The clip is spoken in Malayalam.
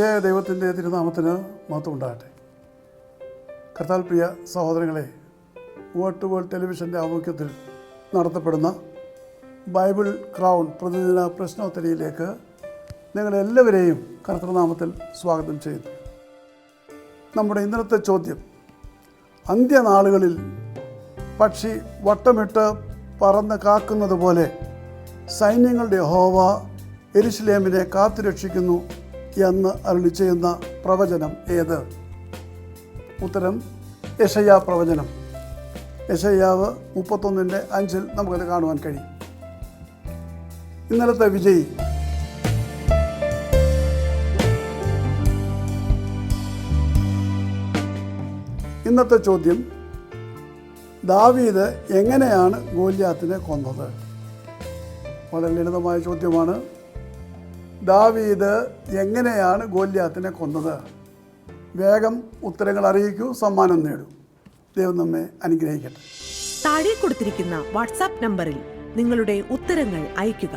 ത്രിയേക ദൈവത്തിൻ്റെ തിരുനാമത്തിന് മഹത്വം ഉണ്ടാകട്ടെ. കർത്താൽ പ്രിയ സഹോദരങ്ങളെ, വേൾഡ് ടു വേൾഡ് ടെലിവിഷൻ്റെ ആഭിമുഖ്യത്തിൽ നടത്തപ്പെടുന്ന ബൈബിൾ ക്രൗൺ പ്രതിദിന പ്രശ്നോത്തരിയിലേക്ക് നിങ്ങളെല്ലാവരെയും കർത്തൃനാമത്തിൽ സ്വാഗതം ചെയ്യുന്നു. നമ്മുടെ ഇന്നത്തെ ചോദ്യം: അന്ത്യനാളുകളിൽ പക്ഷി വട്ടമിട്ട് പറന്ന് കാക്കുന്നത് പോലെ സൈന്യങ്ങളുടെ യഹോവ യെരൂശലേമിനെ കാത്തുരക്ഷിക്കുന്നു എന്ന് അരുളി ചെയ്യുന്ന പ്രവചനം ഏത്? ഉത്തരം യെശയ്യാ പ്രവചനം. യെശയ്യാവ് 31:5 നമുക്കത് കാണുവാൻ കഴിയും. ഇന്നലത്തെ വിജയി ഇന്നത്തെ ചോദ്യം: ദാവീദ് എങ്ങനെയാണ് ഗോലിയാത്തിനെ കൊന്നത്? വളരെ ലളിതമായ ചോദ്യമാണ്. ദാവീദ് എങ്ങനെയാണ് ഗോലിയാത്തിനെ കൊന്നത്? വേഗം ഉത്തരങ്ങൾ അറിയിക്കൂ, സമ്മാനം നേടൂ. ദൈവം നമ്മെ അനുഗ്രഹിക്കട്ടെ. താഴെ കൊടുത്തിരിക്കുന്ന വാട്സാപ്പ് നമ്പറിൽ നിങ്ങളുടെ ഉത്തരങ്ങൾ അയയ്ക്കുക.